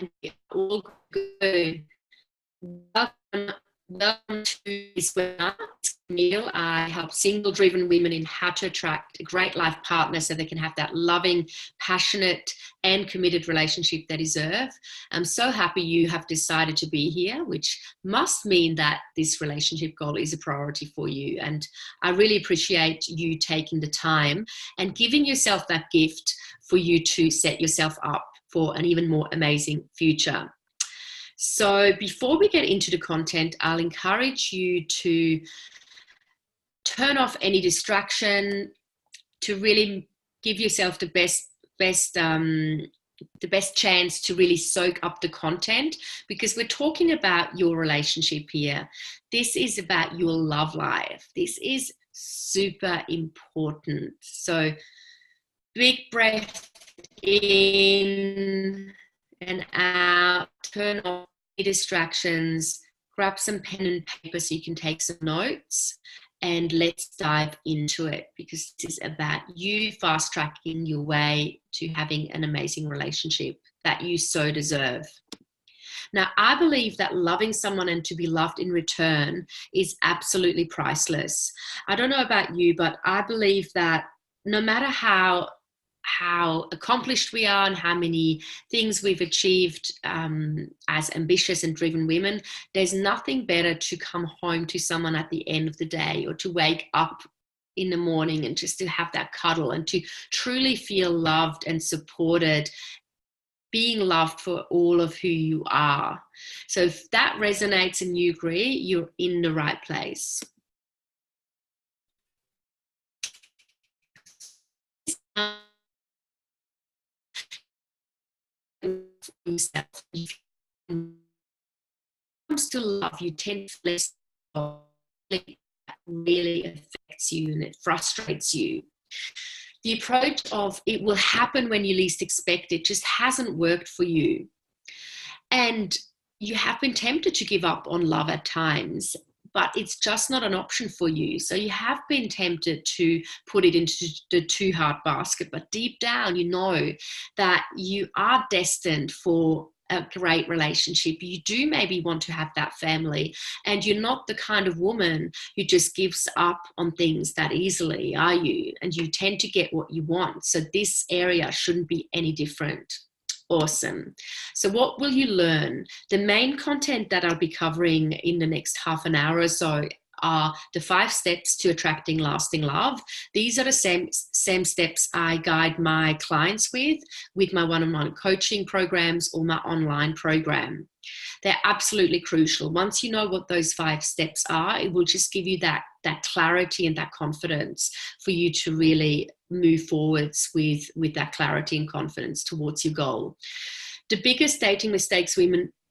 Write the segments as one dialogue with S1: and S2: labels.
S1: and we are all good. Welcome to this webinar. It's Camille. I help single-driven women in how to attract a great life partner so they can have that loving, passionate, and committed relationship they deserve. I'm so happy you have decided to be here, which must mean that this relationship goal is a priority for you. And I really appreciate you taking the time and giving yourself that gift for you to set yourself up for an even more amazing future. So before we get into the content, I'll encourage you to turn off any distraction, to really give yourself the best chance to really soak up the content, because we're talking about your relationship here. This is about your love life. This is super important. So big breath in and out, turn off distractions, grab some pen and paper so you can take some notes, and let's dive into it, because this is about you fast tracking your way to having an amazing relationship that you so deserve. Now, I believe that loving someone and to be loved in return is absolutely priceless. I don't know about you, but I believe that no matter how accomplished we are and how many things we've achieved as ambitious and driven women, there's nothing better to come home to someone at the end of the day, or to wake up in the morning and just to have that cuddle and to truly feel loved and supported, being loved for all of who you are. So if that resonates and you agree, you're in the right place. Yourself. When it comes to love, you tend to less that really affects you and it frustrates you. The approach of it will happen when you least expect it just hasn't worked for you. And you have been tempted to give up on love at times, but it's just not an option for you. So you have been tempted to put it into the too hard basket, but deep down you know that you are destined for a great relationship. You do maybe want to have that family, and you're not the kind of woman who just gives up on things that easily, are you? And you tend to get what you want. So this area shouldn't be any different. Awesome. So what will you learn? The main content that I'll be covering in the next half an hour or so are the 5 steps to attracting lasting love. These are the same steps I guide my clients with my one-on-one coaching programs or my online program. They're absolutely crucial. Once you know what those 5 steps are, it will just give you that clarity and that confidence for you to really move forwards with that clarity and confidence towards your goal. The biggest dating mistakes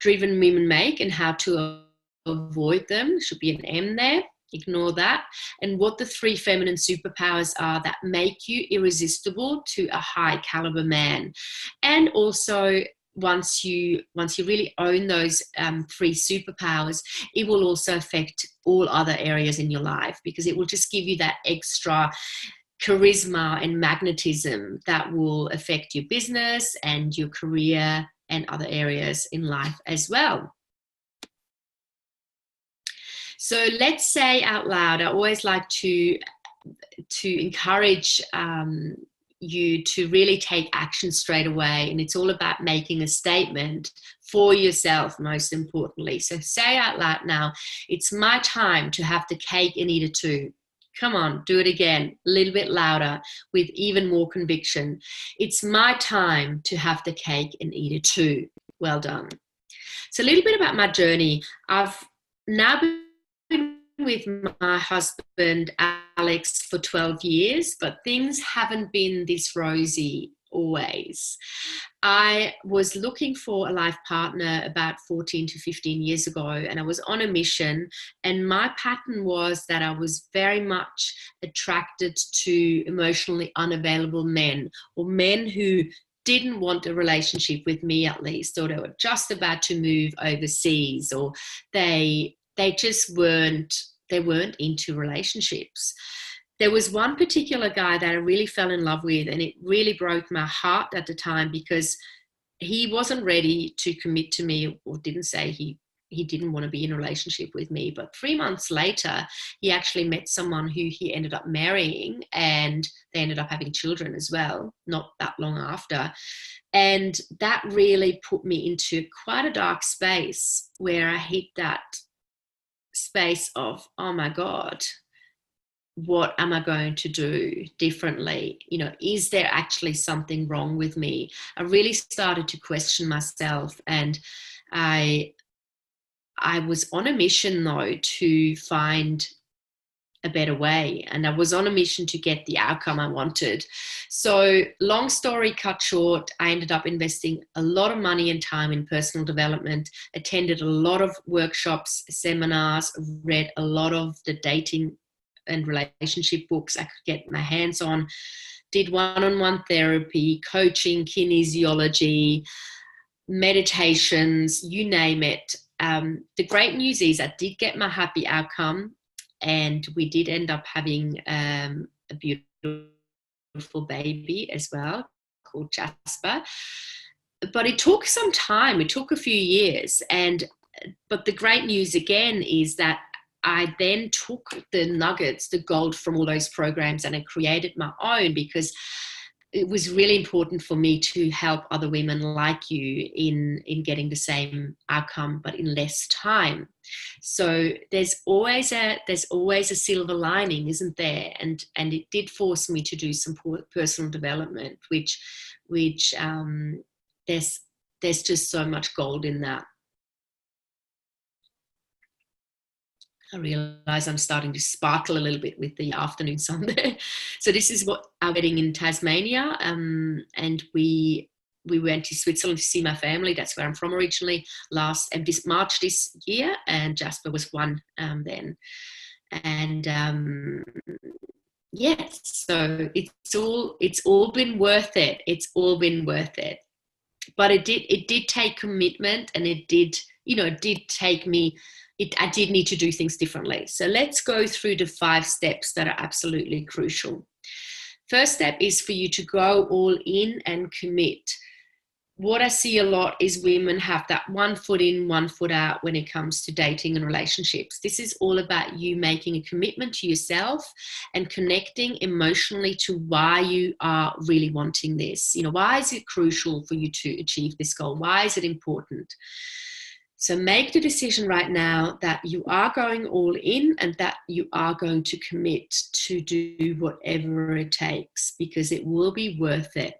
S1: driven women make and how to avoid them, should be an M there, ignore that, and what the 3 feminine superpowers are that make you irresistible to a high caliber man. And also, once you really own those 3 superpowers, it will also affect all other areas in your life, because it will just give you that extra charisma and magnetism that will affect your business and your career and other areas in life as well. So let's say out loud, I always like to encourage you to really take action straight away, and it's all about making a statement for yourself, most importantly. So say out loud now, it's my time to have the cake and eat it too. Come on, do it again, a little bit louder with even more conviction. It's my time to have the cake and eat it too. Well done. So a little bit about my journey. I've now been with my husband Alex for 12 years, but things haven't been this rosy always. I was looking for a life partner about 14 to 15 years ago, and I was on a mission, and my pattern was that I was very much attracted to emotionally unavailable men, or men who didn't want a relationship with me at least, or they were just about to move overseas, or they just weren't into relationships. There was one particular guy that I really fell in love with, and it really broke my heart at the time, because he wasn't ready to commit to me, or didn't say he didn't want to be in a relationship with me. But 3 months later, he actually met someone who he ended up marrying, and they ended up having children as well, not that long after. And that really put me into quite a dark space where I hit that space of, oh my God, what am I going to do differently? You know, is there actually something wrong with me? I really started to question myself, and I was on a mission though to find a better way, and I was on a mission to get the outcome I wanted. So long story cut short, I ended up investing a lot of money and time in personal development, attended a lot of workshops, seminars, read a lot of the dating and relationship books I could get my hands on, did one-on-one therapy, coaching, kinesiology, meditations, you name it. The great news is I did get my happy outcome, and we did end up having a beautiful baby as well called Jasper. But it took some time. It took a few years. But the great news again is that I then took the nuggets, the gold from all those programs, and I created my own, because it was really important for me to help other women like you in getting the same outcome, but in less time. So there's always a silver lining, isn't there? And it did force me to do some personal development, which there's just so much gold in that. I realize I'm starting to sparkle a little bit with the afternoon sun there. So this is what our wedding in Tasmania, and we went to Switzerland to see my family. That's where I'm from originally. This March this year, and Jasper was 1 then, and yes, so it's all been worth it. It's all been worth it. But it did take commitment, and it did take me. I did need to do things differently. So let's go through the 5 steps that are absolutely crucial. First step is for you to go all in and commit. What I see a lot is women have that 1 foot in, 1 foot out when it comes to dating and relationships. This is all about you making a commitment to yourself and connecting emotionally to why you are really wanting this. You know, why is it crucial for you to achieve this goal? Why is it important? So make the decision right now that you are going all in, and that you are going to commit to do whatever it takes, because it will be worth it.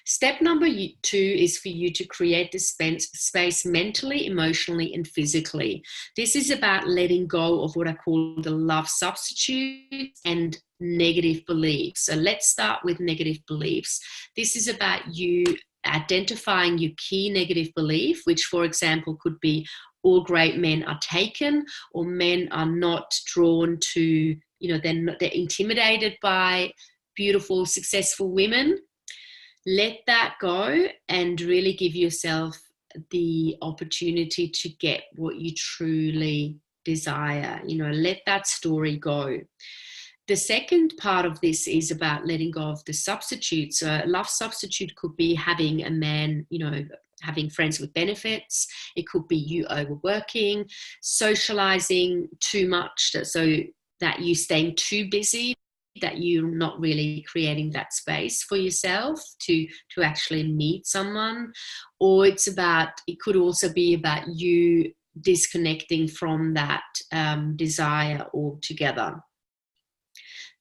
S1: Step number 2 is for you to create the space mentally, emotionally, and physically. This is about letting go of what I call the love substitutes and negative beliefs. So let's start with negative beliefs. This is about you identifying your key negative belief, which, for example, could be all great men are taken, or men are not drawn to, they're intimidated by beautiful, successful women. Let that go and really give yourself the opportunity to get what you truly desire. Let that story go. The second part of this is about letting go of the substitutes. So a love substitute could be having a man, having friends with benefits. It could be you overworking, socializing too much, so that you're staying too busy, that you're not really creating that space for yourself to actually meet someone. Or it could also be about you disconnecting from that desire altogether.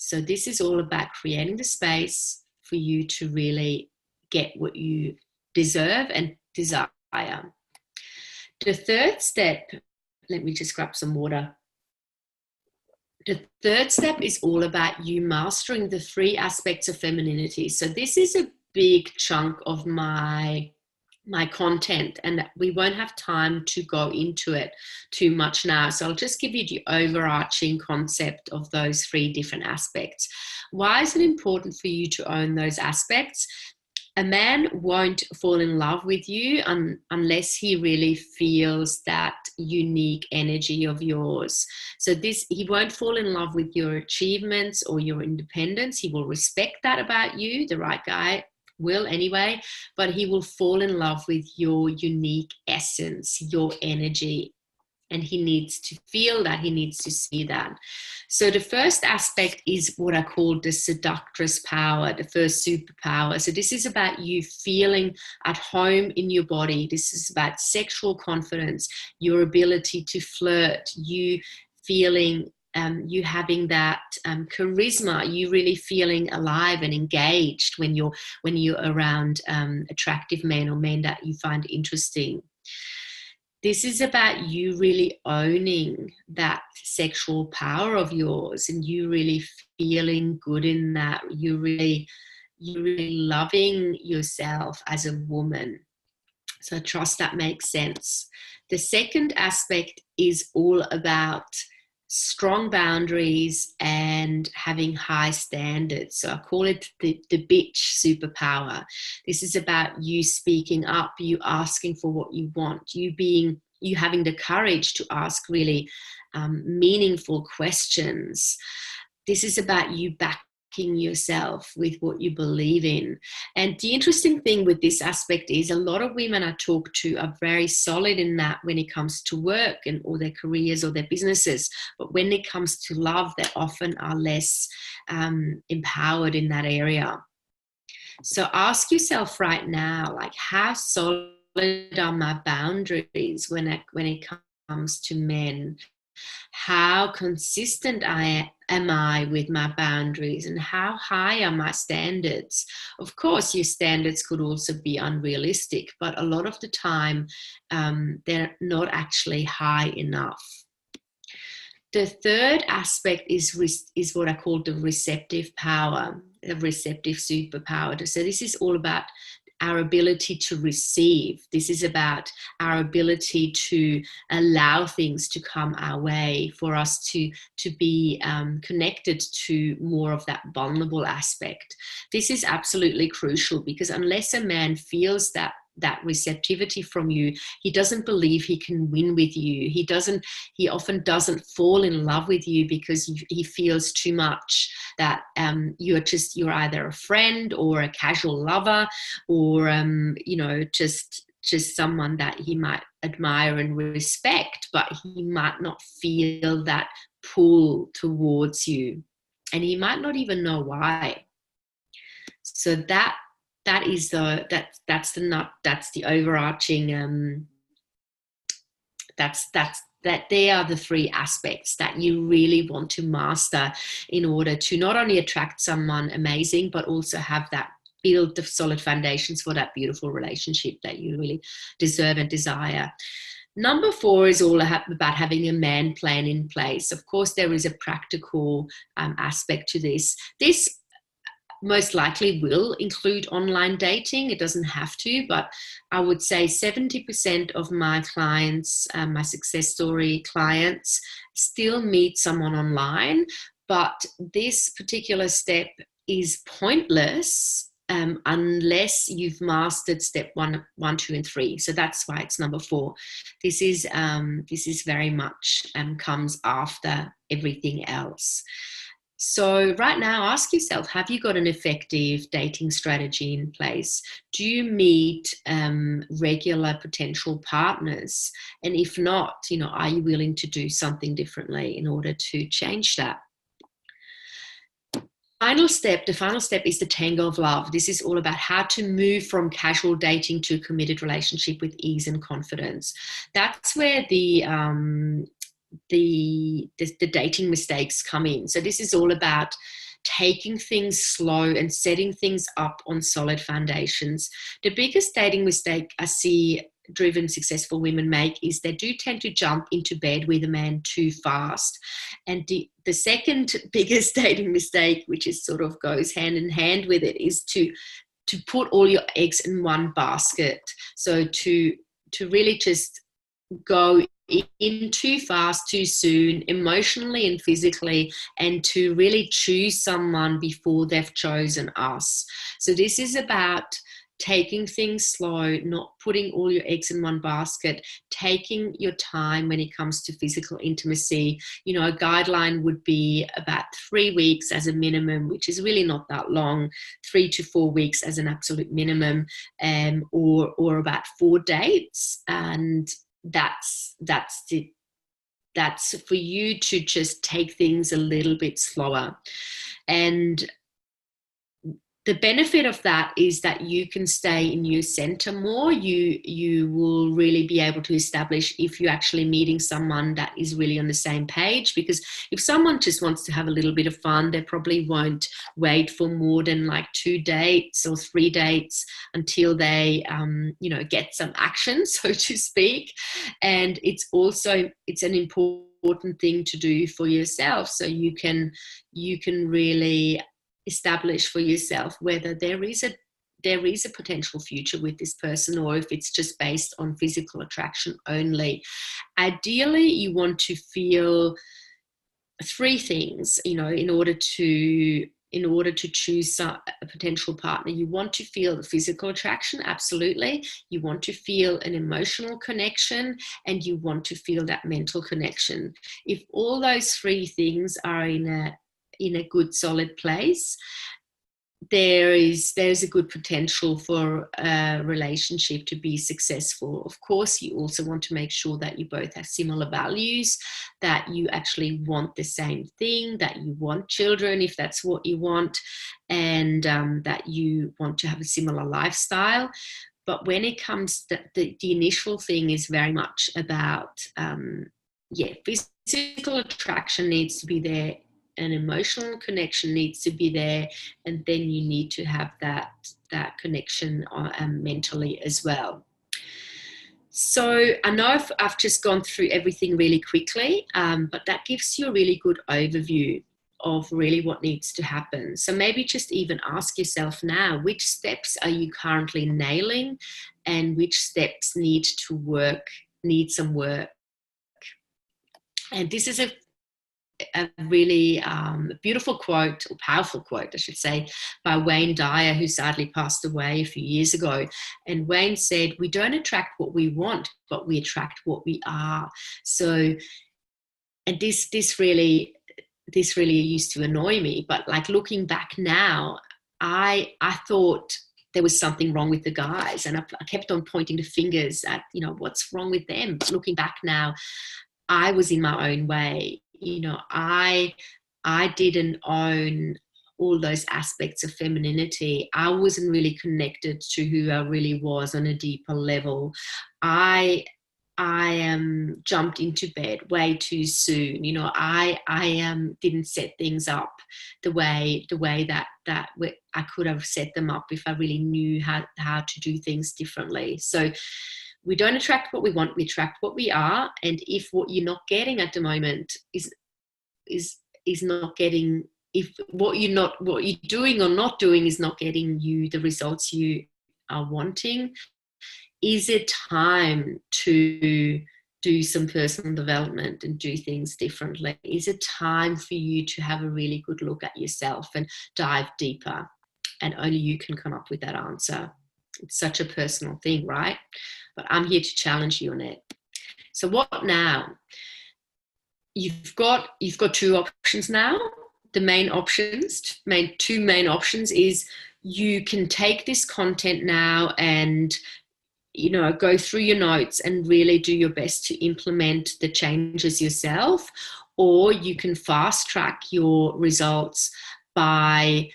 S1: So this is all about creating the space for you to really get what you deserve and desire. The third step, let me just grab some water. The third step is all about you mastering the 3 aspects of femininity. So this is a big chunk of my content, and we won't have time to go into it too much now. So I'll just give you the overarching concept of those 3 different aspects. Why is it important for you to own those aspects? A man won't fall in love with you unless he really feels that unique energy of yours. So he won't fall in love with your achievements or your independence. He will respect that about you, the right guy will anyway, but he will fall in love with your unique essence, your energy. And he needs to feel that, he needs to see that. So the first aspect is what I call the seductress power, the first superpower. So this is about you feeling at home in your body. This is about sexual confidence, your ability to flirt, you feeling you having that charisma, you really feeling alive and engaged when you're around attractive men or men that you find interesting. This is about you really owning that sexual power of yours and you really feeling good in that. You're really loving yourself as a woman. So I trust that makes sense. The second aspect is all about strong boundaries and having high standards. So I call it the bitch superpower. This is about you speaking up, you asking for what you want, you having the courage to ask really meaningful questions. This is about you backing yourself with what you believe in. And the interesting thing with this aspect is a lot of women I talk to are very solid in that when it comes to work and or their careers or their businesses, but when it comes to love, they often are less empowered in that area. So ask yourself right now, like, how solid are my boundaries when it comes to men? How consistent am I with my boundaries, and how high are my standards? Of course, your standards could also be unrealistic, but a lot of the time they're not actually high enough. The third aspect is what I call the receptive power, the receptive superpower. So this is all about our ability to receive. This is about our ability to allow things to come our way, for us to be connected to more of that vulnerable aspect. This is absolutely crucial, because unless a man feels that receptivity from you, he doesn't believe he can win with you. He often doesn't fall in love with you because he feels too much that you're either a friend or a casual lover, or just someone that he might admire and respect, but he might not feel that pull towards you, and he might not even know why. So that's the overarching they are the three aspects that you really want to master in order to not only attract someone amazing, but also have that build the solid foundations for that beautiful relationship that you really deserve and desire. Number 4 is all about having a man plan in place. Of course, there is a practical aspect to this. This most likely will include online dating. It doesn't have to, but I would say 70% of my clients, my success story clients, still meet someone online. But this particular step is pointless unless you've mastered step 1, 2, and 3. So that's why it's number 4. This is very much comes after everything else. So right now, ask yourself, have you got an effective dating strategy in place? Do you meet regular potential partners? And if not, are you willing to do something differently in order to change that? The final step is the tango of love. This is all about how to move from casual dating to a committed relationship with ease and confidence. That's where the dating mistakes come in. So this is all about taking things slow and setting things up on solid foundations. The biggest dating mistake I see driven successful women make is they do tend to jump into bed with a man too fast. And the second biggest dating mistake, which is sort of goes hand in hand with it, is to put all your eggs in one basket. So to really just go in too fast, too soon, emotionally and physically, and to really choose someone before they've chosen us. So this is about taking things slow, not putting all your eggs in one basket, taking your time when it comes to physical intimacy. You know, a guideline would be about 3 weeks as a minimum, which is really not that long, 3 to 4 weeks as an absolute minimum, or about 4 dates. And that's for you to just take things a little bit slower. And the benefit of that is that you can stay in your center more. You will really be able to establish if you're actually meeting someone that is really on the same page. Because if someone just wants to have a little bit of fun, they probably won't wait for more than like 2 dates or 3 dates until they, get some action, so to speak. And it's an important thing to do for yourself, so you can really establish for yourself whether there is a potential future with this person, or if it's just based on physical attraction only. Ideally, you want to feel 3 things, in order to choose a potential partner. You want to feel the physical attraction, absolutely. You want to feel an emotional connection, and you want to feel that mental connection. If all those 3 things are in a good solid place, there's a good potential for a relationship to be successful. Of course, you also want to make sure that you both have similar values, that you actually want the same thing, that you want children if that's what you want, and that you want to have a similar lifestyle. But when it comes to the initial thing is very much about, physical attraction needs to be there, an emotional connection needs to be there, and then you need to have that connection mentally as well. So I know I've just gone through everything really quickly, but that gives you a really good overview of really what needs to happen. So maybe just even ask yourself now, which steps are you currently nailing, and which steps need some work. And this is a really beautiful quote, or powerful quote, I should say, by Wayne Dyer, who sadly passed away a few years ago. And Wayne said, "We don't attract what we want, but we attract what we are." So, and this really used to annoy me, but like looking back now, I thought there was something wrong with the guys, and I kept on pointing the fingers at, what's wrong with them. Looking back now, I was in my own way. I didn't own all those aspects of femininity. I wasn't really connected to who I really was on a deeper level. I jumped into bed way too soon. I didn't set things up the way that I could have set them up if I really knew how to do things differently. So we don't attract what we want, we attract what we are. And if what you're not getting at the moment is not getting, if what you're doing or not doing is not getting you the results you are wanting, is it time to do some personal development and do things differently? Is it time for you to have a really good look at yourself and dive deeper? And only you can come up with that answer. It's such a personal thing, right? But I'm here to challenge you on it. So what now? You've got 2 options now. The two main options is you can take this content now and go through your notes and really do your best to implement the changes yourself, or you can fast track your results by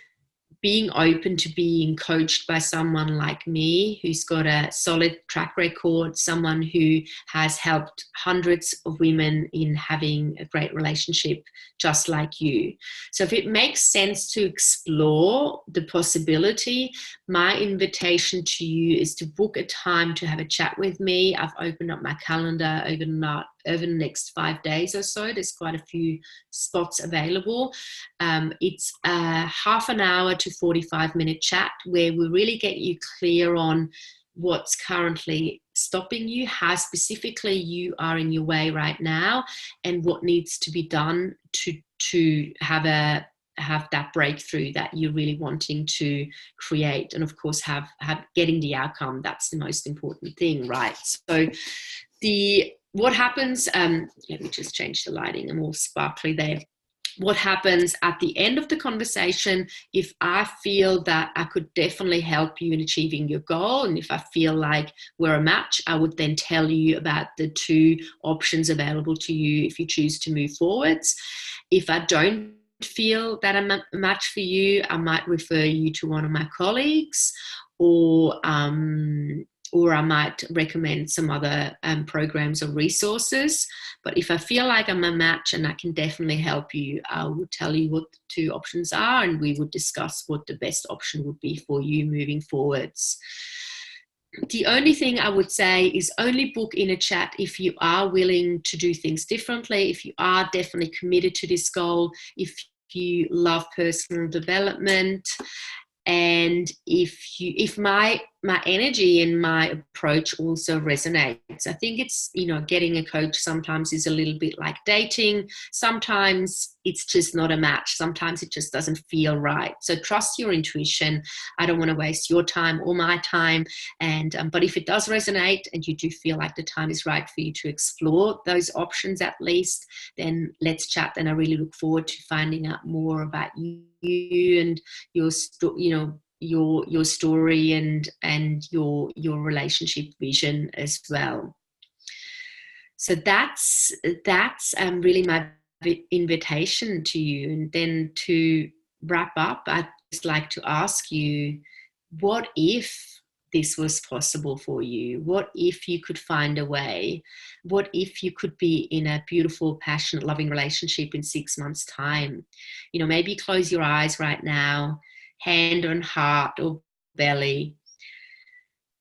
S1: being open to being coached by someone like me, who's got a solid track record, someone who has helped hundreds of women in having a great relationship just like you. So if it makes sense to explore the possibility, my invitation to you is to book a time to have a chat with me. I've opened up my calendar over the next 5 days or so. There's quite a few spots available. It's a half an hour to 45-minute chat where we really get you clear on what's currently stopping you, how specifically you are in your way right now, and what needs to be done to have a have that breakthrough that you're really wanting to create. And of course, have getting the outcome. That's the most important thing, right? So what happens, let me just change the lighting, I'm all sparkly there. What happens at the end of the conversation, if I feel that I could definitely help you in achieving your goal, and if I feel like we're a match, I would then tell you about the 2 options available to you if you choose to move forwards. If I don't feel that I'm a match for you, I might refer you to one of my colleagues, or I might recommend some other programs or resources. But if I feel like I'm a match and I can definitely help you, I will tell you what the 2 options are, and we would discuss what the best option would be for you moving forwards. The only thing I would say is only book in a chat if you are willing to do things differently, if you are definitely committed to this goal, if you love personal development, and if my energy and my approach also resonates. I think it's, getting a coach sometimes is a little bit like dating. Sometimes it's just not a match. Sometimes it just doesn't feel right. So trust your intuition. I don't want to waste your time or my time. And but if it does resonate and you do feel like the time is right for you to explore those options at least, then let's chat. And I really look forward to finding out more about you and your your story and your relationship vision as well. So that's really my invitation to you. And then to wrap up, I'd just like to ask you, what if this was possible for you? What if you could find a way? What if you could be in a beautiful, passionate, loving relationship in 6 months' time? Maybe close your eyes right now, hand on heart or belly.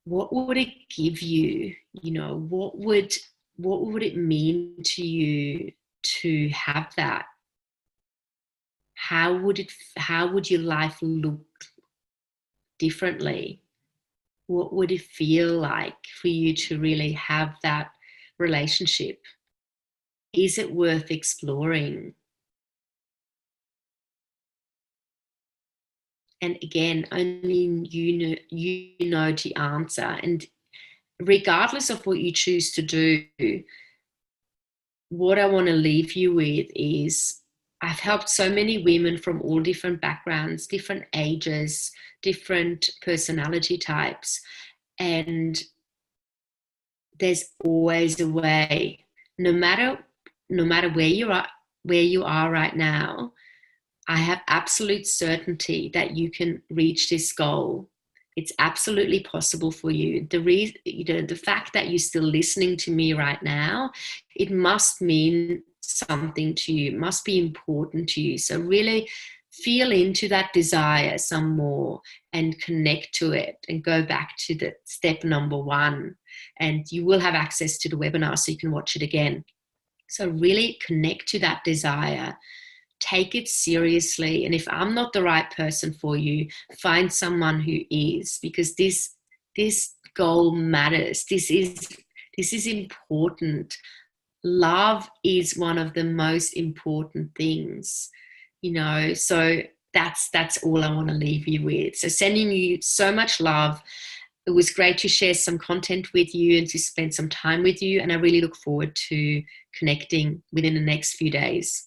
S1: What would it give you? What would it mean to you to have that? How would your life look differently? What would it feel like for you to really have that relationship? Is it worth exploring? And again, only you know the answer. And regardless of what you choose to do, what I want to leave you with is, I've helped so many women from all different backgrounds, different ages, different personality types, and there's always a way. No matter where you are right now, I have absolute certainty that you can reach this goal. It's absolutely possible for you. The fact that you're still listening to me right now, it must mean something to you. It must be important to you. So really feel into that desire some more and connect to it, and go back to the step number 1. And you will have access to the webinar so you can watch it again. So really connect to that desire. Take it seriously. And if I'm not the right person for you, find someone who is, because this goal matters. This is important. Love is one of the most important things, so that's all I want to leave you with. So sending you so much love. It was great to share some content with you and to spend some time with you. And I really look forward to connecting within the next few days.